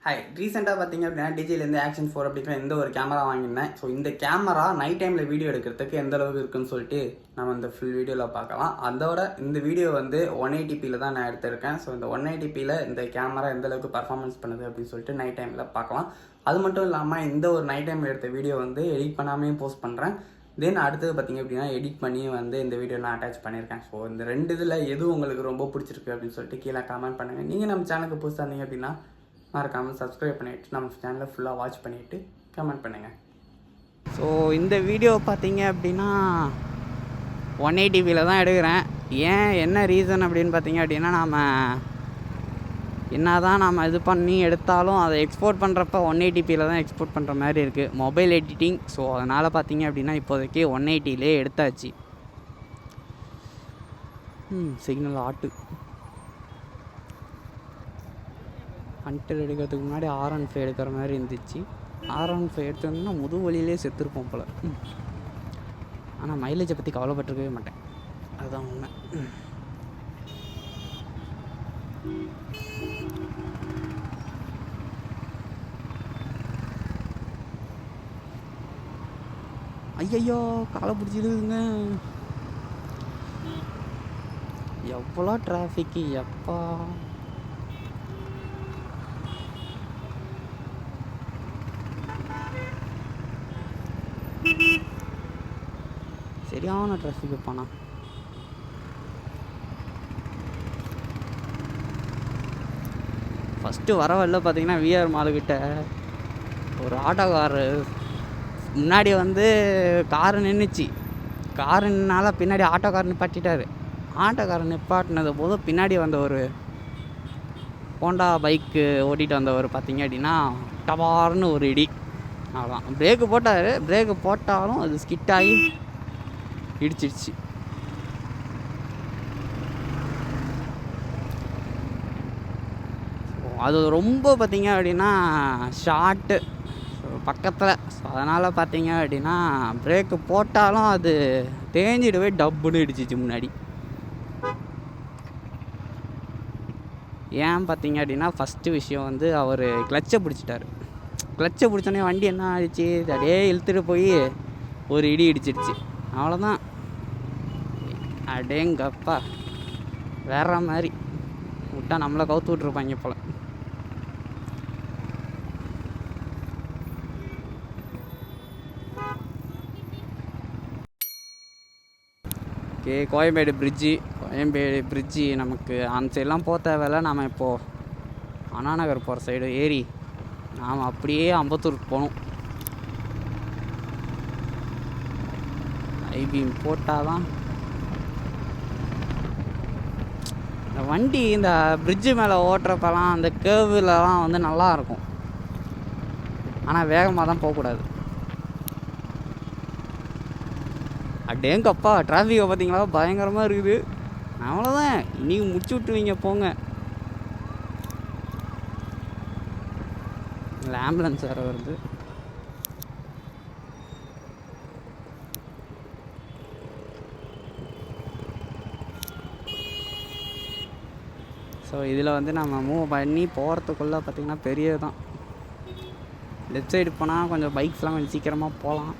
Hi, ரீசெண்டாக பார்த்தீங்க அப்படின்னா டிஜிலேருந்து ஆக்ஷன் 4 அப்படிங்கிற இந்த ஒரு கேமரா வாங்கியிருந்தேன். ஸோ இந்த கேமரா நைட் டைமில் வீடியோ எடுக்கிறதுக்கு எந்த அளவுக்கு இருக்குன்னு சொல்லிட்டு நம்ம இந்த ஃபுல் வீடியோவில் பார்க்கலாம். அதோட இந்த வீடியோ வந்து 180pயில் தான் நான் எடுத்திருக்கேன். ஸோ இந்த 180pயில் இந்த கேமரா எந்த அளவுக்கு பர்ஃபார்மன்ஸ் பண்ணுது அப்படின்னு சொல்லிட்டு நைட் டைமில் பார்க்கலாம். அது மட்டும் இல்லாமல் இந்த ஒரு நைட் டைமில் எடுத்த வீடியோ வந்து எடிட் பண்ணாமையும் போஸ்ட் பண்ணுறேன். தென் அடுத்தது பார்த்திங்க அப்படின்னா எடிட் பண்ணி வந்து இந்த வீடியோ நான் அட்டாச் பண்ணியிருக்கேன். ஸோ இந்த ரெண்டு இதில் எது உங்களுக்கு ரொம்ப பிடிச்சிருக்கு அப்படின்னு சொல்லிட்டு கீழே கமெண்ட் பண்ணுங்கள். நீங்கள் நம்ம சேனலுக்கு புதுசாக இருந்தீங்க அப்படின்னா மறக்காமல் சப்ஸ்கிரைப் பண்ணிவிட்டு நம்ம சேனலை ஃபுல்லாக வாட்ச் பண்ணிவிட்டு கமெண்ட் பண்ணுங்கள். ஸோ இந்த வீடியோ பார்த்தீங்க அப்படின்னா 180pயில் தான் எடுக்கிறேன். என்ன ரீசன் அப்படின்னு பார்த்தீங்க அப்படின்னா நாம் என்ன தான் நாம் இது பண்ணி எடுத்தாலும் அதை எக்ஸ்போர்ட் பண்ணுறப்ப 180pயில் தான் எக்ஸ்போர்ட் பண்ணுற மாதிரி இருக்குது மொபைல் எடிட்டிங். ஸோ அதனால் பார்த்தீங்க அப்படின்னா இப்போதைக்கு 180லே எடுத்தாச்சு. சிக்னல் ஆட்டு ஹண்டர் எடுக்கிறதுக்கு முன்னாடி R15 எடுக்கிற மாதிரி இருந்துச்சு. R15 எடுத்தோம்னா முது வழியிலே செத்துருப்போம் போல். ஆனால் மைலேஜை பற்றி கவலைப்பட்டிருக்கவே மாட்டேன், அதுதான் உண்மை. ஐயையோ காலை பிடிச்சிருக்குங்க. எவ்வளோ டிராஃபிக்கு எப்பா. சரியான டிராஃபிக் வைப்பானா. ஃபஸ்ட்டு வர வரல பார்த்தீங்கன்னா விஆர் மாலுக்கிட்ட ஒரு ஆட்டோக்கார் முன்னாடி வந்து காரு நின்றுச்சு. காரு நின்னால பின்னாடி ஆட்டோக்கார் நிப்பாட்டிட்டார். ஆட்டோக்காரர் நிப்பாட்டினது போதும் பின்னாடி வந்த ஒரு ஹோண்டா பைக்கு ஓட்டிகிட்டு வந்தவர் பார்த்தீங்க அப்படின்னா டபார்னு ஒரு இடி. அதான் பிரேக்கு போட்டார். பிரேக்கு போட்டாலும் அது ஸ்கிட் ஆகி இடிச்சிடுச்சு. அது ரொம்ப பார்த்தீங்க அப்படின்னா ஷார்ட்டு பக்கத்தில். ஸோ அதனால் பார்த்தீங்க அப்படின்னா பிரேக்கு போட்டாலும் அது தேஞ்சிட்டு போய் டப்புன்னு இடிச்சிச்சு முன்னாடி. ஏன் பார்த்தீங்க அப்படின்னா ஃபஸ்ட்டு விஷயம் வந்து அவர் கிளச்சை பிடிச்சிட்டார். கிளச்சை பிடிச்சோன்னே வண்டி என்ன ஆயிடுச்சு, அப்படியே இழுத்துட்டு போய் ஒரு இடி இடிச்சிடுச்சு. அவ்வளோதான். அடேங்கப்பா வேற மாதிரி விட்டா நம்மளை கவுத்து விட்ருப்பாங்க போல். கோயம்பேடு பிரிட்ஜி நமக்கு அந்த சைடெலாம் போக தேவையில்ல. நாம் இப்போது அண்ணாநகர் போகிற சைடு ஏறி நாம் அப்படியே அம்பத்தூருக்கு போகணும். ஐபீம் போட்டால் தான் இந்த வண்டி இந்த பிரிட்ஜு மேலே ஓட்டுறப்பெல்லாம் அந்த கேர்வுலலாம் வந்து நல்லாயிருக்கும். ஆனால் வேகமாக தான் போகக்கூடாது. அடேங்கப்பா டிராஃபிக்கை பார்த்தீங்களா பயங்கரமாக இருக்குது. அவ்வளோதான், நீங்கள் முடிச்சு விட்டுருவீங்க போங்க. இல்லை ஆம்புலன்ஸ் வேறு வருது. ஸோ இதில் வந்து நம்ம மூவ் பண்ணி போகிறதுக்குள்ளே பார்த்திங்கன்னா பெரியது தான். லெஃப்ட் சைடு போனால் கொஞ்சம் பைக்ஸ்லாம் கொஞ்சம் சீக்கிரமாக போகலாம்.